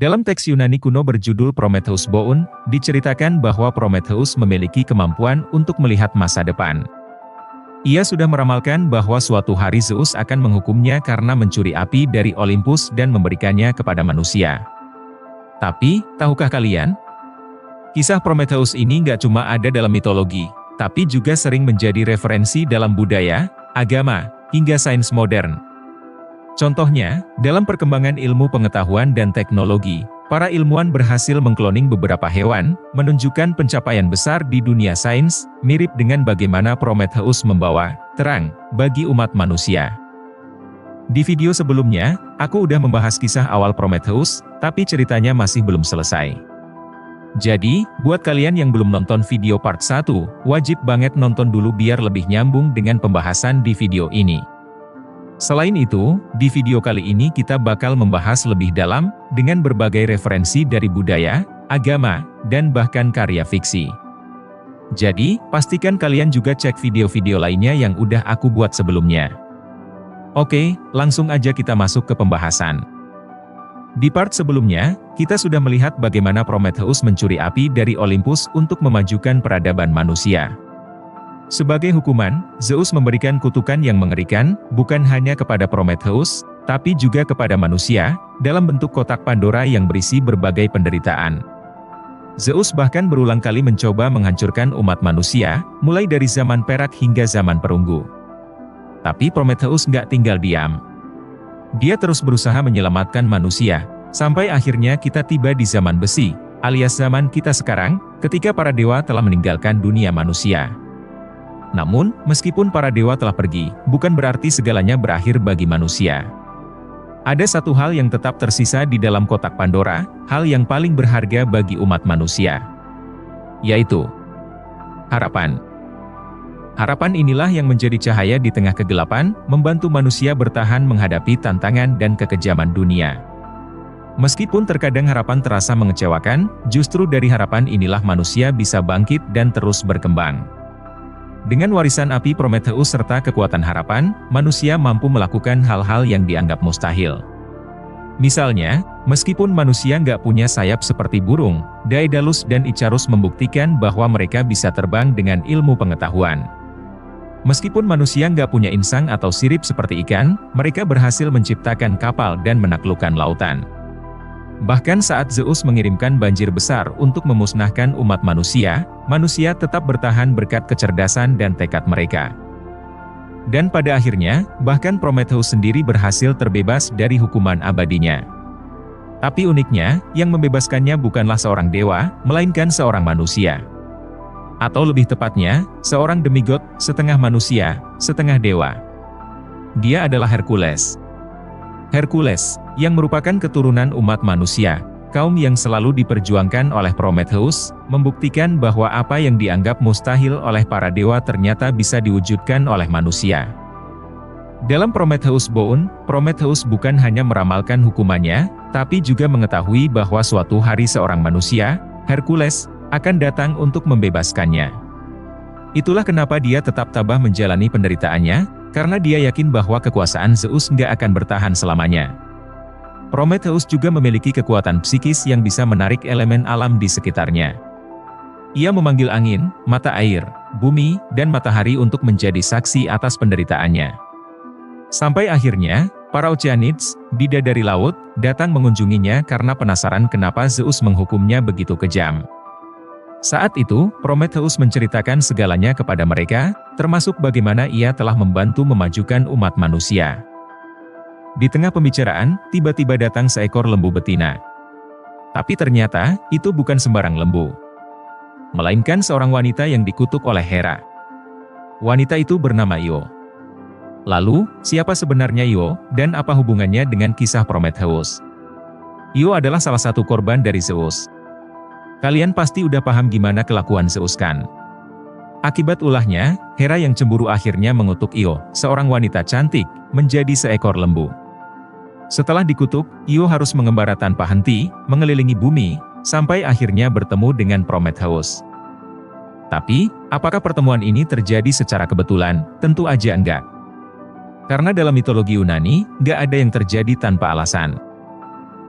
Dalam teks Yunani kuno berjudul Prometheus Boon, diceritakan bahwa Prometheus memiliki kemampuan untuk melihat masa depan. Ia sudah meramalkan bahwa suatu hari Zeus akan menghukumnya karena mencuri api dari Olympus dan memberikannya kepada manusia. Tapi, tahukah kalian? Kisah Prometheus ini nggak cuma ada dalam mitologi, tapi juga sering menjadi referensi dalam budaya, agama, hingga sains modern. Contohnya, dalam perkembangan ilmu pengetahuan dan teknologi, para ilmuwan berhasil mengkloning beberapa hewan, menunjukkan pencapaian besar di dunia sains, mirip dengan bagaimana Prometheus membawa terang bagi umat manusia. Di video sebelumnya, aku udah membahas kisah awal Prometheus, tapi ceritanya masih belum selesai. Jadi, buat kalian yang belum nonton video part 1, wajib banget nonton dulu biar lebih nyambung dengan pembahasan di video ini. Selain itu, di video kali ini kita bakal membahas lebih dalam, dengan berbagai referensi dari budaya, agama, dan bahkan karya fiksi. Jadi, pastikan kalian juga cek video-video lainnya yang udah aku buat sebelumnya. Oke, langsung aja kita masuk ke pembahasan. Di part sebelumnya, kita sudah melihat bagaimana Prometheus mencuri api dari Olympus untuk memajukan peradaban manusia. Sebagai hukuman, Zeus memberikan kutukan yang mengerikan, bukan hanya kepada Prometheus, tapi juga kepada manusia, dalam bentuk kotak Pandora yang berisi berbagai penderitaan. Zeus bahkan berulang kali mencoba menghancurkan umat manusia, mulai dari zaman perak hingga zaman perunggu. Tapi Prometheus nggak tinggal diam. Dia terus berusaha menyelamatkan manusia, sampai akhirnya kita tiba di zaman besi, alias zaman kita sekarang, ketika para dewa telah meninggalkan dunia manusia. Namun, meskipun para dewa telah pergi, bukan berarti segalanya berakhir bagi manusia. Ada satu hal yang tetap tersisa di dalam kotak Pandora, hal yang paling berharga bagi umat manusia. Yaitu harapan. Harapan inilah yang menjadi cahaya di tengah kegelapan, membantu manusia bertahan menghadapi tantangan dan kekejaman dunia. Meskipun terkadang harapan terasa mengecewakan, justru dari harapan inilah manusia bisa bangkit dan terus berkembang. Dengan warisan api Prometheus serta kekuatan harapan, manusia mampu melakukan hal-hal yang dianggap mustahil. Misalnya, meskipun manusia nggak punya sayap seperti burung, Daedalus dan Icarus membuktikan bahwa mereka bisa terbang dengan ilmu pengetahuan. Meskipun manusia nggak punya insang atau sirip seperti ikan, mereka berhasil menciptakan kapal dan menaklukkan lautan. Bahkan saat Zeus mengirimkan banjir besar untuk memusnahkan umat manusia, manusia tetap bertahan berkat kecerdasan dan tekad mereka. Dan pada akhirnya, bahkan Prometheus sendiri berhasil terbebas dari hukuman abadinya. Tapi uniknya, yang membebaskannya bukanlah seorang dewa, melainkan seorang manusia. Atau lebih tepatnya, seorang demigod, setengah manusia, setengah dewa. Dia adalah Hercules. Hercules, yang merupakan keturunan umat manusia, kaum yang selalu diperjuangkan oleh Prometheus, membuktikan bahwa apa yang dianggap mustahil oleh para dewa ternyata bisa diwujudkan oleh manusia. Dalam Prometheus Boon, Prometheus bukan hanya meramalkan hukumannya, tapi juga mengetahui bahwa suatu hari seorang manusia, Hercules, akan datang untuk membebaskannya. Itulah kenapa dia tetap tabah menjalani penderitaannya, karena dia yakin bahwa kekuasaan Zeus nggak akan bertahan selamanya. Prometheus juga memiliki kekuatan psikis yang bisa menarik elemen alam di sekitarnya. Ia memanggil angin, mata air, bumi, dan matahari untuk menjadi saksi atas penderitaannya. Sampai akhirnya, para Oceanids, bidadari laut, datang mengunjunginya karena penasaran kenapa Zeus menghukumnya begitu kejam. Saat itu, Prometheus menceritakan segalanya kepada mereka, termasuk bagaimana ia telah membantu memajukan umat manusia. Di tengah pembicaraan, tiba-tiba datang seekor lembu betina. Tapi ternyata, itu bukan sembarang lembu. Melainkan seorang wanita yang dikutuk oleh Hera. Wanita itu bernama Io. Lalu, siapa sebenarnya Io, dan apa hubungannya dengan kisah Prometheus? Io adalah salah satu korban dari Zeus. Kalian pasti udah paham gimana kelakuan Zeus kan? Akibat ulahnya, Hera yang cemburu akhirnya mengutuk Io, seorang wanita cantik, menjadi seekor lembu. Setelah dikutuk, Io harus mengembara tanpa henti, mengelilingi bumi, sampai akhirnya bertemu dengan Prometheus. Tapi, apakah pertemuan ini terjadi secara kebetulan? Tentu aja enggak. Karena dalam mitologi Yunani, nggak ada yang terjadi tanpa alasan.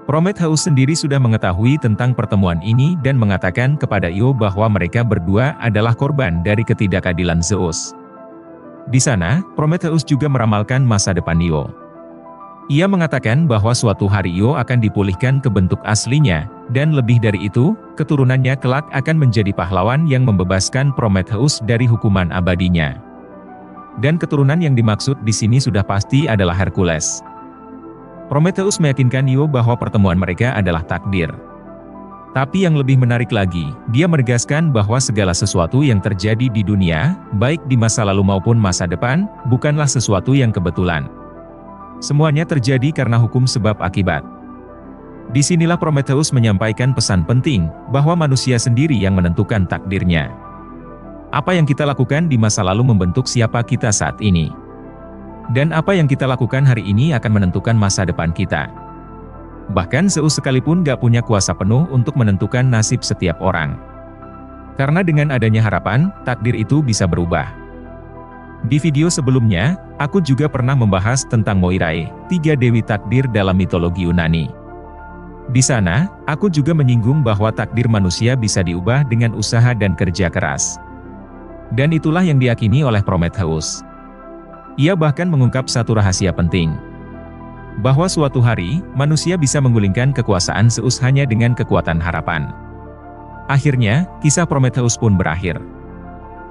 Prometheus sendiri sudah mengetahui tentang pertemuan ini dan mengatakan kepada Io bahwa mereka berdua adalah korban dari ketidakadilan Zeus. Di sana, Prometheus juga meramalkan masa depan Io. Ia mengatakan bahwa suatu hari Io akan dipulihkan ke bentuk aslinya, dan lebih dari itu, keturunannya kelak akan menjadi pahlawan yang membebaskan Prometheus dari hukuman abadinya. Dan keturunan yang dimaksud di sini sudah pasti adalah Hercules. Prometheus meyakinkan Io bahwa pertemuan mereka adalah takdir. Tapi yang lebih menarik lagi, dia menegaskan bahwa segala sesuatu yang terjadi di dunia, baik di masa lalu maupun masa depan, bukanlah sesuatu yang kebetulan. Semuanya terjadi karena hukum sebab akibat. Disinilah Prometheus menyampaikan pesan penting, bahwa manusia sendiri yang menentukan takdirnya. Apa yang kita lakukan di masa lalu membentuk siapa kita saat ini. Dan apa yang kita lakukan hari ini akan menentukan masa depan kita. Bahkan Zeus sekalipun gak punya kuasa penuh untuk menentukan nasib setiap orang. Karena dengan adanya harapan, takdir itu bisa berubah. Di video sebelumnya, aku juga pernah membahas tentang Moirae, 3 dewi takdir dalam mitologi Yunani. Di sana, aku juga menyinggung bahwa takdir manusia bisa diubah dengan usaha dan kerja keras. Dan itulah yang diyakini oleh Prometheus. Ia bahkan mengungkap satu rahasia penting. Bahwa suatu hari, manusia bisa menggulingkan kekuasaan Zeus hanya dengan kekuatan harapan. Akhirnya, kisah Prometheus pun berakhir.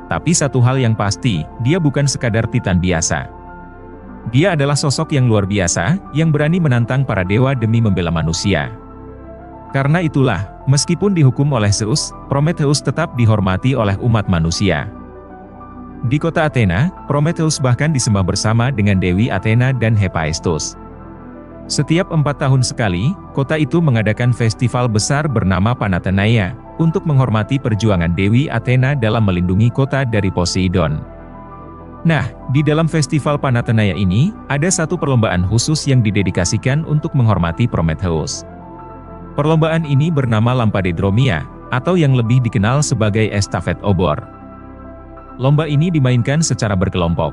Tapi satu hal yang pasti, dia bukan sekadar titan biasa. Dia adalah sosok yang luar biasa, yang berani menantang para dewa demi membela manusia. Karena itulah, meskipun dihukum oleh Zeus, Prometheus tetap dihormati oleh umat manusia. Di kota Athena, Prometheus bahkan disembah bersama dengan Dewi Athena dan Hephaestus. Setiap 4 tahun sekali, kota itu mengadakan festival besar bernama Panathenaia, untuk menghormati perjuangan Dewi Athena dalam melindungi kota dari Poseidon. Nah, di dalam festival Panathenaia ini, ada satu perlombaan khusus yang didedikasikan untuk menghormati Prometheus. Perlombaan ini bernama Lampadaedromia, atau yang lebih dikenal sebagai estafet obor. Lomba ini dimainkan secara berkelompok.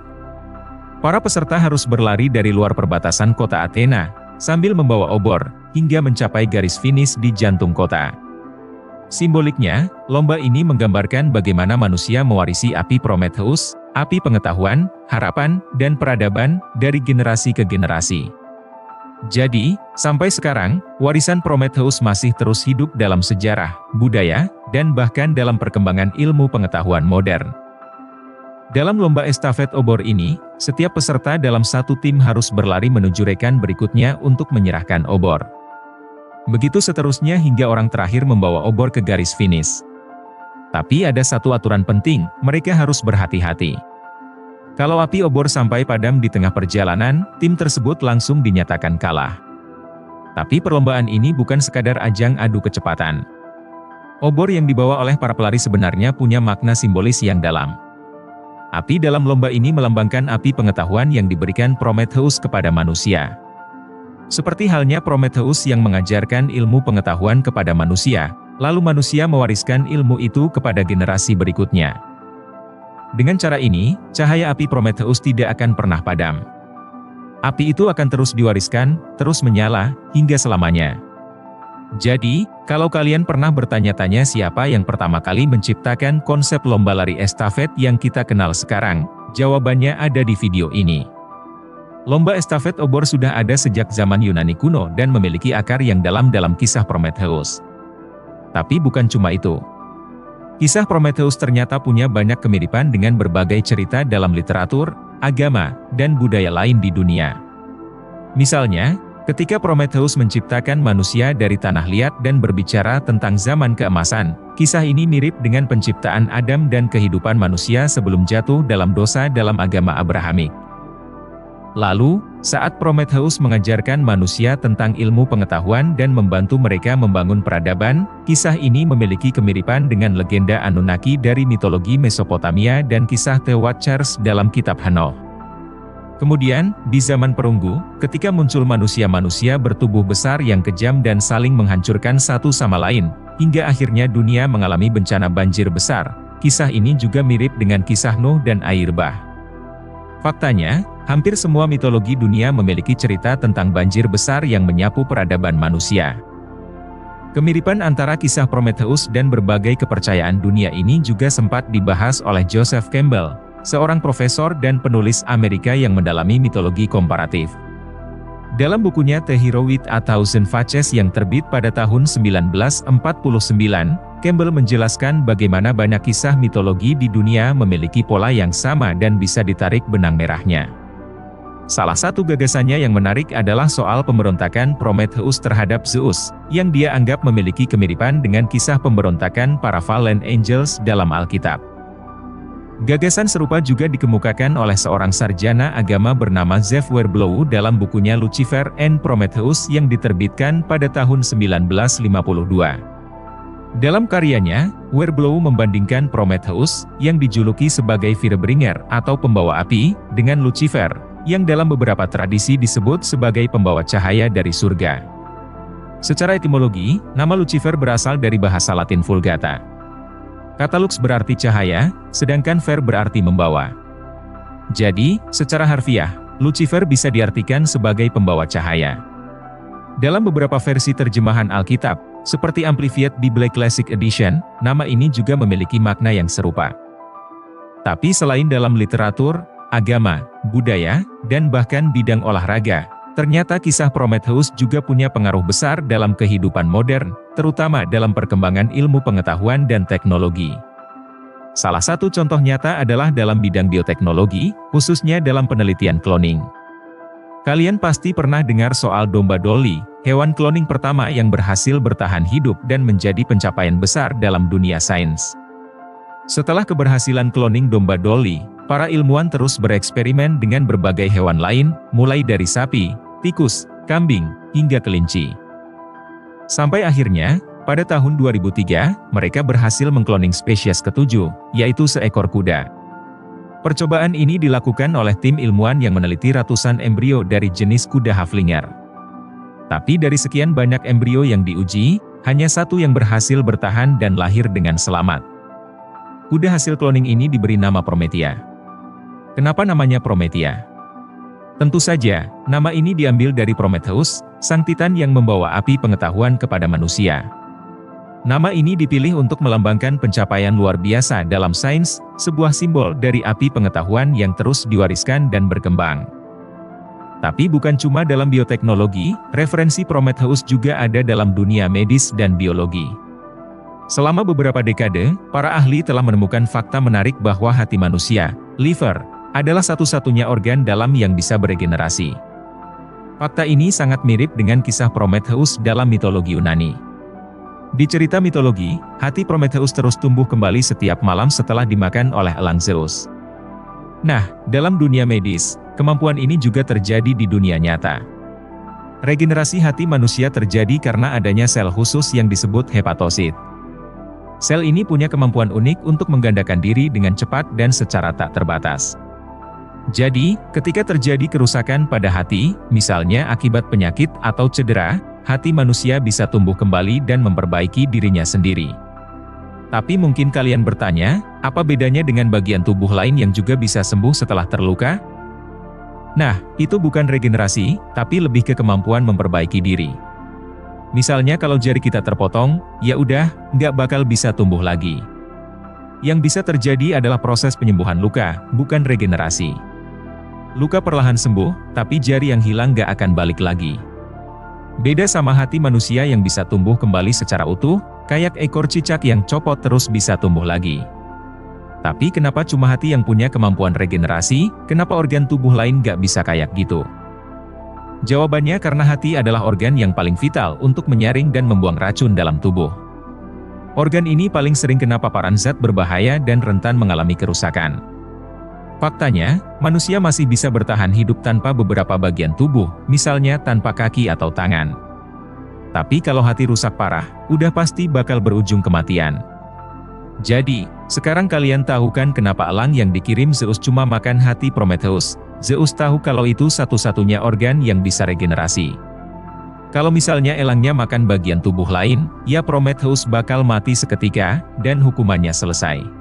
Para peserta harus berlari dari luar perbatasan kota Athena, sambil membawa obor, hingga mencapai garis finish di jantung kota. Simboliknya, lomba ini menggambarkan bagaimana manusia mewarisi api Prometheus, api pengetahuan, harapan, dan peradaban, dari generasi ke generasi. Jadi, sampai sekarang, warisan Prometheus masih terus hidup dalam sejarah, budaya, dan bahkan dalam perkembangan ilmu pengetahuan modern. Dalam lomba estafet obor ini, setiap peserta dalam satu tim harus berlari menuju rekan berikutnya untuk menyerahkan obor. Begitu seterusnya hingga orang terakhir membawa obor ke garis finish. Tapi ada satu aturan penting, mereka harus berhati-hati. Kalau api obor sampai padam di tengah perjalanan, tim tersebut langsung dinyatakan kalah. Tapi perlombaan ini bukan sekadar ajang adu kecepatan. Obor yang dibawa oleh para pelari sebenarnya punya makna simbolis yang dalam. Api dalam lomba ini melambangkan api pengetahuan yang diberikan Prometheus kepada manusia. Seperti halnya Prometheus yang mengajarkan ilmu pengetahuan kepada manusia, lalu manusia mewariskan ilmu itu kepada generasi berikutnya. Dengan cara ini, cahaya api Prometheus tidak akan pernah padam. Api itu akan terus diwariskan, terus menyala, hingga selamanya. Jadi, kalau kalian pernah bertanya-tanya siapa yang pertama kali menciptakan konsep lomba lari estafet yang kita kenal sekarang, jawabannya ada di video ini. Lomba estafet obor sudah ada sejak zaman Yunani kuno dan memiliki akar yang dalam kisah Prometheus. Tapi bukan cuma itu. Kisah Prometheus ternyata punya banyak kemiripan dengan berbagai cerita dalam literatur, agama, dan budaya lain di dunia. Misalnya, ketika Prometheus menciptakan manusia dari tanah liat dan berbicara tentang zaman keemasan, kisah ini mirip dengan penciptaan Adam dan kehidupan manusia sebelum jatuh dalam dosa dalam agama Abrahamik. Lalu, saat Prometheus mengajarkan manusia tentang ilmu pengetahuan dan membantu mereka membangun peradaban, kisah ini memiliki kemiripan dengan legenda Anunnaki dari mitologi Mesopotamia dan kisah Tewat Charles dalam kitab Hanoch. Kemudian, di zaman perunggu, ketika muncul manusia-manusia bertubuh besar yang kejam dan saling menghancurkan satu sama lain, hingga akhirnya dunia mengalami bencana banjir besar, kisah ini juga mirip dengan kisah Nuh dan air bah. Faktanya, Hampir semua mitologi dunia memiliki cerita tentang banjir besar yang menyapu peradaban manusia. Kemiripan antara kisah Prometheus dan berbagai kepercayaan dunia ini juga sempat dibahas oleh Joseph Campbell, seorang profesor dan penulis Amerika yang mendalami mitologi komparatif. Dalam bukunya The Hero with a Thousand Faces yang terbit pada tahun 1949, Campbell menjelaskan bagaimana banyak kisah mitologi di dunia memiliki pola yang sama dan bisa ditarik benang merahnya. Salah satu gagasannya yang menarik adalah soal pemberontakan Prometheus terhadap Zeus, yang dia anggap memiliki kemiripan dengan kisah pemberontakan para fallen angels dalam Alkitab. Gagasan serupa juga dikemukakan oleh seorang sarjana agama bernama Zev Werblow dalam bukunya Lucifer and Prometheus yang diterbitkan pada tahun 1952. Dalam karyanya, Werblow membandingkan Prometheus, yang dijuluki sebagai Firebringer atau pembawa api, dengan Lucifer, yang dalam beberapa tradisi disebut sebagai pembawa cahaya dari surga. Secara etimologi, nama Lucifer berasal dari bahasa Latin Vulgata. Kata lux berarti cahaya, sedangkan ver berarti membawa. Jadi, secara harfiah, Lucifer bisa diartikan sebagai pembawa cahaya. Dalam beberapa versi terjemahan Alkitab, seperti Amplified Bible Classic Edition, nama ini juga memiliki makna yang serupa. Tapi selain dalam literatur, agama, budaya, dan bahkan bidang olahraga, ternyata kisah Prometheus juga punya pengaruh besar dalam kehidupan modern, terutama dalam perkembangan ilmu pengetahuan dan teknologi. Salah satu contoh nyata adalah dalam bidang bioteknologi, khususnya dalam penelitian cloning. Kalian pasti pernah dengar soal domba Dolly, hewan cloning pertama yang berhasil bertahan hidup dan menjadi pencapaian besar dalam dunia sains. Setelah keberhasilan cloning domba Dolly, para ilmuwan terus bereksperimen dengan berbagai hewan lain, mulai dari sapi, tikus, kambing, hingga kelinci. Sampai akhirnya, pada tahun 2003, mereka berhasil mengkloning spesies ketujuh, yaitu seekor kuda. Percobaan ini dilakukan oleh tim ilmuwan yang meneliti ratusan embrio dari jenis kuda Haflinger. Tapi dari sekian banyak embrio yang diuji, hanya satu yang berhasil bertahan dan lahir dengan selamat. Kuda hasil cloning ini diberi nama Promethea. Kenapa namanya Promethea? Tentu saja, nama ini diambil dari Prometheus, sang titan yang membawa api pengetahuan kepada manusia. Nama ini dipilih untuk melambangkan pencapaian luar biasa dalam sains, sebuah simbol dari api pengetahuan yang terus diwariskan dan berkembang. Tapi bukan cuma dalam bioteknologi, referensi Prometheus juga ada dalam dunia medis dan biologi. Selama beberapa dekade, para ahli telah menemukan fakta menarik bahwa hati manusia, liver, adalah satu-satunya organ dalam yang bisa beregenerasi. Fakta ini sangat mirip dengan kisah Prometheus dalam mitologi Yunani. Di cerita mitologi, hati Prometheus terus tumbuh kembali setiap malam setelah dimakan oleh elang Zeus. Nah, dalam dunia medis, kemampuan ini juga terjadi di dunia nyata. Regenerasi hati manusia terjadi karena adanya sel khusus yang disebut hepatosit. Sel ini punya kemampuan unik untuk menggandakan diri dengan cepat dan secara tak terbatas. Jadi, ketika terjadi kerusakan pada hati, misalnya akibat penyakit atau cedera, hati manusia bisa tumbuh kembali dan memperbaiki dirinya sendiri. Tapi mungkin kalian bertanya, apa bedanya dengan bagian tubuh lain yang juga bisa sembuh setelah terluka? Nah, itu bukan regenerasi, tapi lebih ke kemampuan memperbaiki diri. Misalnya kalau jari kita terpotong, ya udah, nggak bakal bisa tumbuh lagi. Yang bisa terjadi adalah proses penyembuhan luka, bukan regenerasi. Luka perlahan sembuh, tapi jari yang hilang nggak akan balik lagi. Beda sama hati manusia yang bisa tumbuh kembali secara utuh, kayak ekor cicak yang copot terus bisa tumbuh lagi. Tapi kenapa cuma hati yang punya kemampuan regenerasi, kenapa organ tubuh lain nggak bisa kayak gitu? Jawabannya karena hati adalah organ yang paling vital untuk menyaring dan membuang racun dalam tubuh. Organ ini paling sering kena paparan zat berbahaya dan rentan mengalami kerusakan. Faktanya, manusia masih bisa bertahan hidup tanpa beberapa bagian tubuh, misalnya tanpa kaki atau tangan. Tapi kalau hati rusak parah, udah pasti bakal berujung kematian. Jadi, sekarang kalian tahu kan kenapa elang yang dikirim Zeus cuma makan hati Prometheus. Zeus tahu kalau itu satu-satunya organ yang bisa regenerasi. Kalau misalnya elangnya makan bagian tubuh lain, ya Prometheus bakal mati seketika, dan hukumannya selesai.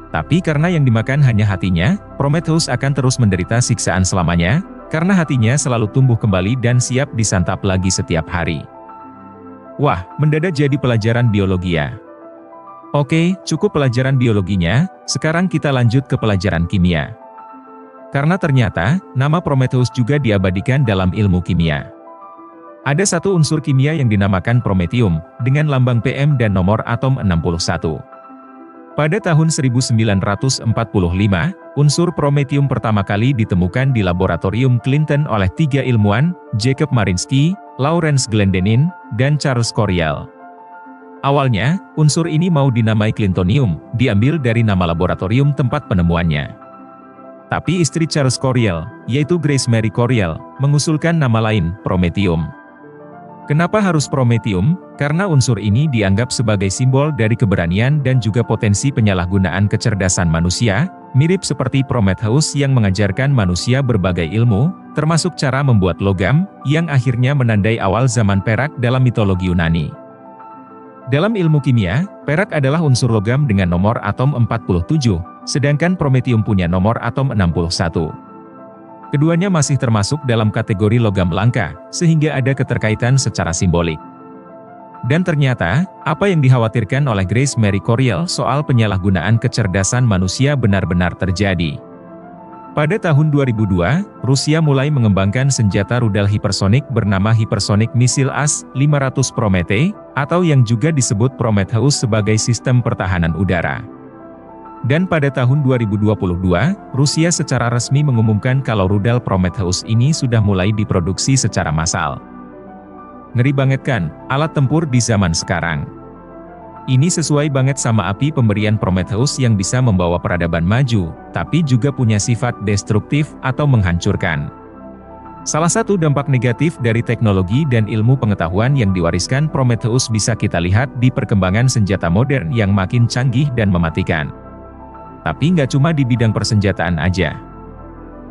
Tapi karena yang dimakan hanya hatinya, Prometheus akan terus menderita siksaan selamanya, karena hatinya selalu tumbuh kembali dan siap disantap lagi setiap hari. Wah, mendadak jadi pelajaran biologi ya. Oke, cukup pelajaran biologinya, sekarang kita lanjut ke pelajaran kimia. Karena ternyata, nama Prometheus juga diabadikan dalam ilmu kimia. Ada satu unsur kimia yang dinamakan prometium, dengan lambang PM dan nomor atom 61. Pada tahun 1945, unsur prometium pertama kali ditemukan di laboratorium Clinton oleh 3 ilmuwan, Jacob Marinsky, Lawrence Glendening, dan Charles Coriel. Awalnya, unsur ini mau dinamai Clintonium, diambil dari nama laboratorium tempat penemuannya. Tapi istri Charles Coriel, yaitu Grace Mary Coriel, mengusulkan nama lain, Promethium. Kenapa harus Promethium? Karena unsur ini dianggap sebagai simbol dari keberanian dan juga potensi penyalahgunaan kecerdasan manusia, mirip seperti Prometheus yang mengajarkan manusia berbagai ilmu, termasuk cara membuat logam, yang akhirnya menandai awal zaman perak dalam mitologi Yunani. Dalam ilmu kimia, perak adalah unsur logam dengan nomor atom 47, sedangkan Promethium punya nomor atom 61. Keduanya masih termasuk dalam kategori logam langka, sehingga ada keterkaitan secara simbolik. Dan ternyata, apa yang dikhawatirkan oleh Grace Mary Coriel soal penyalahgunaan kecerdasan manusia benar-benar terjadi. Pada tahun 2002, Rusia mulai mengembangkan senjata rudal hipersonik bernama Hypersonic Missile AS-500 Prometei, atau yang juga disebut Prometheus sebagai sistem pertahanan udara. Dan pada tahun 2022, Rusia secara resmi mengumumkan kalau rudal Prometheus ini sudah mulai diproduksi secara massal. Ngeri banget kan, alat tempur di zaman sekarang. Ini sesuai banget sama api pemberian Prometheus yang bisa membawa peradaban maju, tapi juga punya sifat destruktif atau menghancurkan. Salah satu dampak negatif dari teknologi dan ilmu pengetahuan yang diwariskan Prometheus bisa kita lihat di perkembangan senjata modern yang makin canggih dan mematikan. Tapi nggak cuma di bidang persenjataan aja.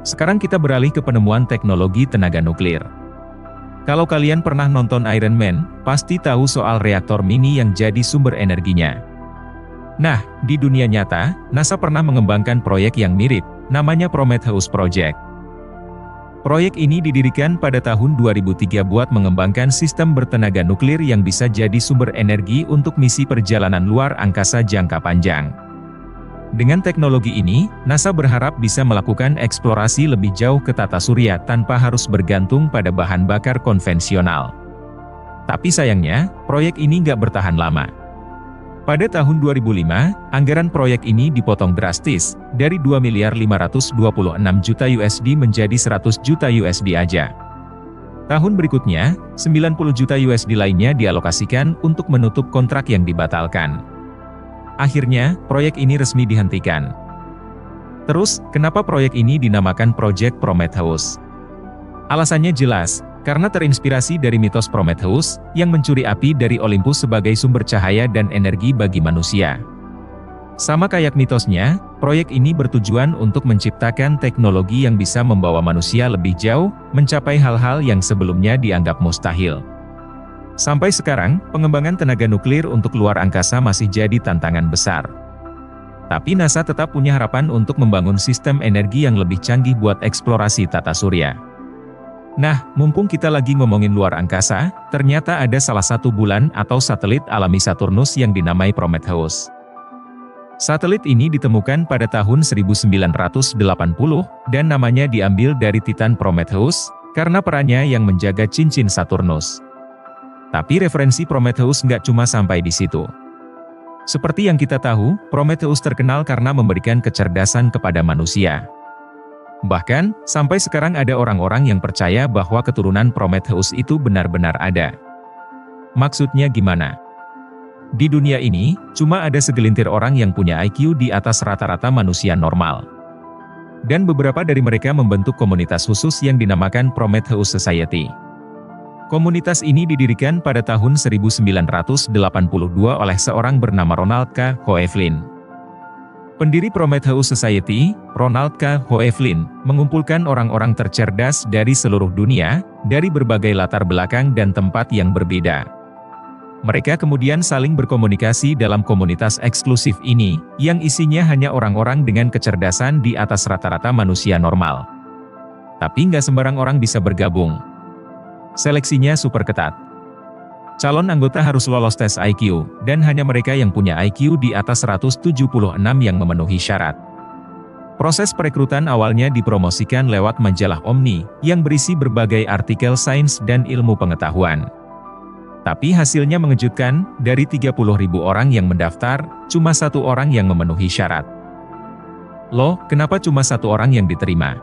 Sekarang kita beralih ke penemuan teknologi tenaga nuklir. Kalau kalian pernah nonton Iron Man, pasti tahu soal reaktor mini yang jadi sumber energinya. Nah, di dunia nyata, NASA pernah mengembangkan proyek yang mirip, namanya Prometheus Project. Proyek ini didirikan pada tahun 2003 buat mengembangkan sistem bertenaga nuklir yang bisa jadi sumber energi untuk misi perjalanan luar angkasa jangka panjang. Dengan teknologi ini, NASA berharap bisa melakukan eksplorasi lebih jauh ke tata surya tanpa harus bergantung pada bahan bakar konvensional. Tapi sayangnya, proyek ini nggak bertahan lama. Pada tahun 2005, anggaran proyek ini dipotong drastis, dari 2.526 juta USD menjadi 100 juta USD aja. Tahun berikutnya, 90 juta USD lainnya dialokasikan untuk menutup kontrak yang dibatalkan. Akhirnya, proyek ini resmi dihentikan. Terus, kenapa proyek ini dinamakan Project Prometheus? Alasannya jelas, karena terinspirasi dari mitos Prometheus, yang mencuri api dari Olympus sebagai sumber cahaya dan energi bagi manusia. Sama kayak mitosnya, proyek ini bertujuan untuk menciptakan teknologi yang bisa membawa manusia lebih jauh, mencapai hal-hal yang sebelumnya dianggap mustahil. Sampai sekarang, pengembangan tenaga nuklir untuk luar angkasa masih jadi tantangan besar. Tapi NASA tetap punya harapan untuk membangun sistem energi yang lebih canggih buat eksplorasi tata surya. Nah, mumpung kita lagi ngomongin luar angkasa, ternyata ada salah satu bulan atau satelit alami Saturnus yang dinamai Prometheus. Satelit ini ditemukan pada tahun 1980, dan namanya diambil dari Titan Prometheus, karena perannya yang menjaga cincin Saturnus. Tapi referensi Prometheus nggak cuma sampai di situ. Seperti yang kita tahu, Prometheus terkenal karena memberikan kecerdasan kepada manusia. Bahkan, sampai sekarang ada orang-orang yang percaya bahwa keturunan Prometheus itu benar-benar ada. Maksudnya gimana? Di dunia ini, cuma ada segelintir orang yang punya IQ di atas rata-rata manusia normal. Dan beberapa dari mereka membentuk komunitas khusus yang dinamakan Prometheus Society. Komunitas ini didirikan pada tahun 1982 oleh seorang bernama Ronald K. Hoeflin. Pendiri Prometheus Society, Ronald K. Hoeflin, mengumpulkan orang-orang tercerdas dari seluruh dunia, dari berbagai latar belakang dan tempat yang berbeda. Mereka kemudian saling berkomunikasi dalam komunitas eksklusif ini, yang isinya hanya orang-orang dengan kecerdasan di atas rata-rata manusia normal. Tapi nggak sembarang orang bisa bergabung. Seleksinya super ketat. Calon anggota harus lolos tes IQ, dan hanya mereka yang punya IQ di atas 176 yang memenuhi syarat. Proses perekrutan awalnya dipromosikan lewat majalah Omni, yang berisi berbagai artikel sains dan ilmu pengetahuan. Tapi hasilnya mengejutkan, dari 30.000 orang yang mendaftar, cuma 1 orang yang memenuhi syarat. Loh, kenapa cuma 1 orang yang diterima?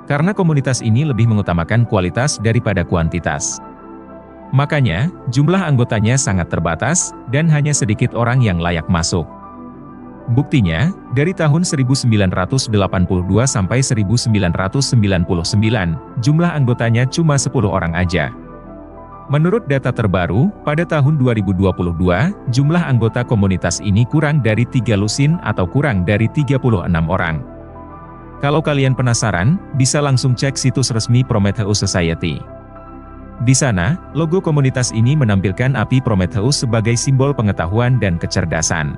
Karena komunitas ini lebih mengutamakan kualitas daripada kuantitas. Makanya, jumlah anggotanya sangat terbatas, dan hanya sedikit orang yang layak masuk. Buktinya, dari tahun 1982 sampai 1999, jumlah anggotanya cuma 10 orang aja. Menurut data terbaru, pada tahun 2022, jumlah anggota komunitas ini kurang dari 3 lusin atau kurang dari 36 orang. Kalau kalian penasaran, bisa langsung cek situs resmi Prometheus Society. Di sana, logo komunitas ini menampilkan api Prometheus sebagai simbol pengetahuan dan kecerdasan.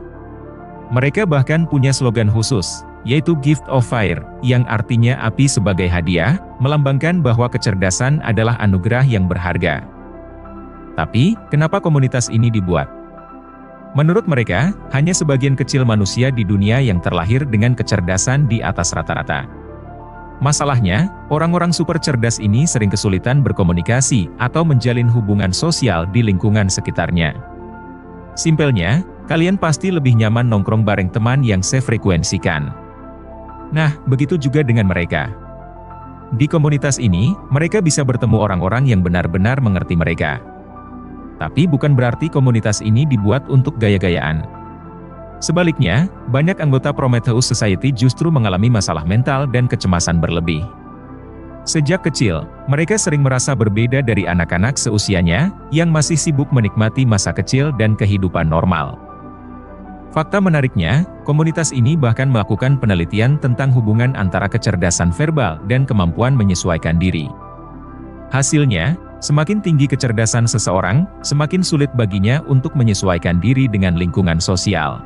Mereka bahkan punya slogan khusus, yaitu Gift of Fire, yang artinya api sebagai hadiah, melambangkan bahwa kecerdasan adalah anugerah yang berharga. Tapi, kenapa komunitas ini dibuat? Menurut mereka, hanya sebagian kecil manusia di dunia yang terlahir dengan kecerdasan di atas rata-rata. Masalahnya, orang-orang super cerdas ini sering kesulitan berkomunikasi atau menjalin hubungan sosial di lingkungan sekitarnya. Simpelnya, kalian pasti lebih nyaman nongkrong bareng teman yang sefrekuensikan. Nah, begitu juga dengan mereka. Di komunitas ini, mereka bisa bertemu orang-orang yang benar-benar mengerti mereka. Tapi bukan berarti komunitas ini dibuat untuk gaya-gayaan. Sebaliknya, banyak anggota Prometheus Society justru mengalami masalah mental dan kecemasan berlebih. Sejak kecil, mereka sering merasa berbeda dari anak-anak seusianya, yang masih sibuk menikmati masa kecil dan kehidupan normal. Fakta menariknya, komunitas ini bahkan melakukan penelitian tentang hubungan antara kecerdasan verbal dan kemampuan menyesuaikan diri. Hasilnya, semakin tinggi kecerdasan seseorang, semakin sulit baginya untuk menyesuaikan diri dengan lingkungan sosial.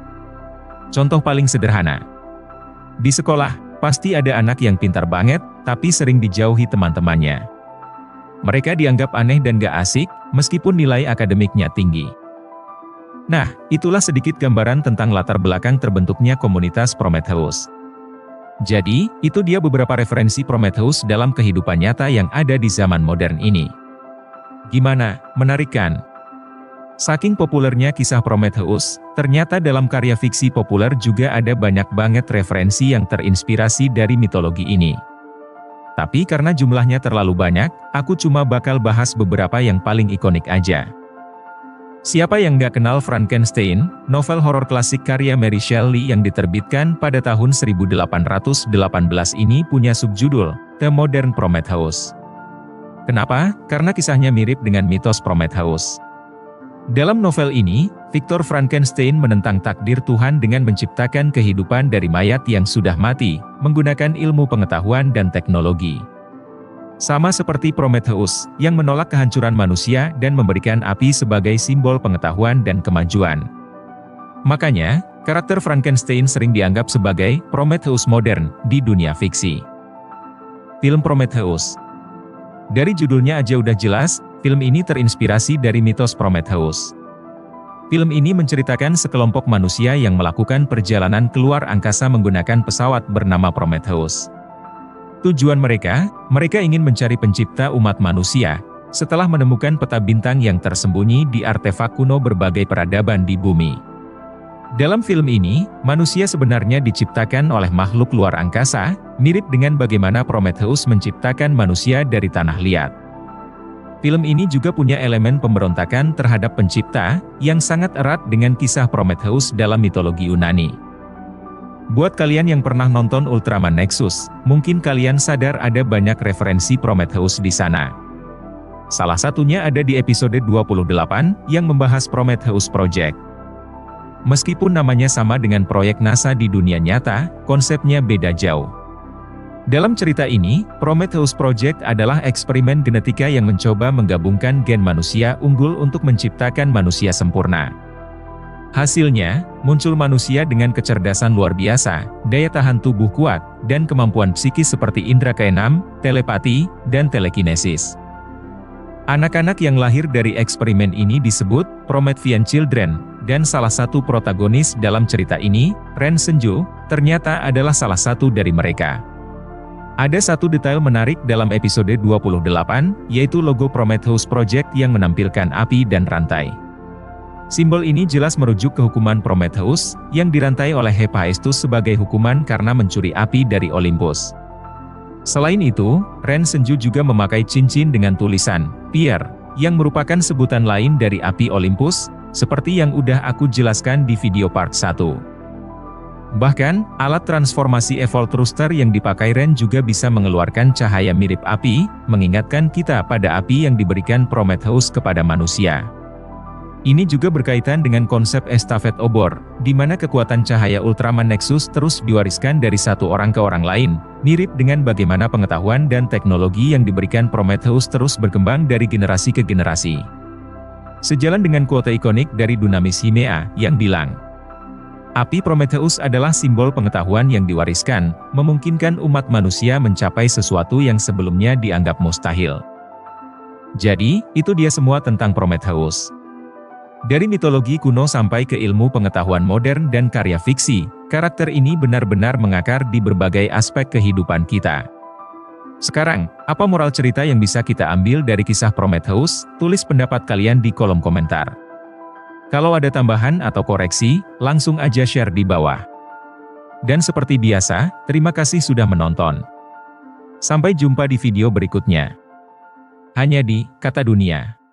Contoh paling sederhana. Di sekolah, pasti ada anak yang pintar banget, tapi sering dijauhi teman-temannya. Mereka dianggap aneh dan gak asik, meskipun nilai akademiknya tinggi. Nah, itulah sedikit gambaran tentang latar belakang terbentuknya komunitas Prometheus. Jadi, itu dia beberapa referensi Prometheus dalam kehidupan nyata yang ada di zaman modern ini. Gimana, menarik kan? Saking populernya kisah Prometheus, ternyata dalam karya fiksi populer juga ada banyak banget referensi yang terinspirasi dari mitologi ini. Tapi karena jumlahnya terlalu banyak, aku cuma bakal bahas beberapa yang paling ikonik aja. Siapa yang nggak kenal Frankenstein, novel horor klasik karya Mary Shelley yang diterbitkan pada tahun 1818 ini punya subjudul, The Modern Prometheus. Kenapa? Karena kisahnya mirip dengan mitos Prometheus. Dalam novel ini, Victor Frankenstein menentang takdir Tuhan dengan menciptakan kehidupan dari mayat yang sudah mati, menggunakan ilmu pengetahuan dan teknologi. Sama seperti Prometheus, yang menolak kehancuran manusia dan memberikan api sebagai simbol pengetahuan dan kemajuan. Makanya, karakter Frankenstein sering dianggap sebagai Prometheus modern di dunia fiksi. Film Prometheus. Dari judulnya aja udah jelas, film ini terinspirasi dari mitos Prometheus. Film ini menceritakan sekelompok manusia yang melakukan perjalanan keluar angkasa menggunakan pesawat bernama Prometheus. Tujuan mereka ingin mencari pencipta umat manusia, setelah menemukan peta bintang yang tersembunyi di artefak kuno berbagai peradaban di bumi. Dalam film ini, manusia sebenarnya diciptakan oleh makhluk luar angkasa, mirip dengan bagaimana Prometheus menciptakan manusia dari tanah liat. Film ini juga punya elemen pemberontakan terhadap pencipta, yang sangat erat dengan kisah Prometheus dalam mitologi Yunani. Buat kalian yang pernah nonton Ultraman Nexus, mungkin kalian sadar ada banyak referensi Prometheus di sana. Salah satunya ada di episode 28, yang membahas Prometheus Project. Meskipun namanya sama dengan proyek NASA di dunia nyata, konsepnya beda jauh. Dalam cerita ini, Prometheus Project adalah eksperimen genetika yang mencoba menggabungkan gen manusia unggul untuk menciptakan manusia sempurna. Hasilnya, muncul manusia dengan kecerdasan luar biasa, daya tahan tubuh kuat, dan kemampuan psikis seperti indera keenam, telepati, dan telekinesis. Anak-anak yang lahir dari eksperimen ini disebut Promethean Children, dan salah satu protagonis dalam cerita ini, Ren Senju, ternyata adalah salah satu dari mereka. Ada satu detail menarik dalam episode 28, yaitu logo Prometheus Project yang menampilkan api dan rantai. Simbol ini jelas merujuk ke hukuman Prometheus, yang dirantai oleh Hephaestus sebagai hukuman karena mencuri api dari Olympus. Selain itu, Ren Senju juga memakai cincin dengan tulisan, Fire, yang merupakan sebutan lain dari api Olympus, seperti yang udah aku jelaskan di video part 1. Bahkan, alat transformasi Evolve Thruster yang dipakai Ren juga bisa mengeluarkan cahaya mirip api, mengingatkan kita pada api yang diberikan Prometheus kepada manusia. Ini juga berkaitan dengan konsep estafet obor, di mana kekuatan cahaya Ultraman Nexus terus diwariskan dari satu orang ke orang lain, mirip dengan bagaimana pengetahuan dan teknologi yang diberikan Prometheus terus berkembang dari generasi ke generasi. Sejalan dengan quote ikonik dari Dunamis Himea, yang bilang, api Prometheus adalah simbol pengetahuan yang diwariskan, memungkinkan umat manusia mencapai sesuatu yang sebelumnya dianggap mustahil. Jadi, itu dia semua tentang Prometheus. Dari mitologi kuno sampai ke ilmu pengetahuan modern dan karya fiksi, karakter ini benar-benar mengakar di berbagai aspek kehidupan kita. Sekarang, apa moral cerita yang bisa kita ambil dari kisah Prometheus? Tulis pendapat kalian di kolom komentar. Kalau ada tambahan atau koreksi, langsung aja share di bawah. Dan seperti biasa, terima kasih sudah menonton. Sampai jumpa di video berikutnya. Hanya di Kata Dunia.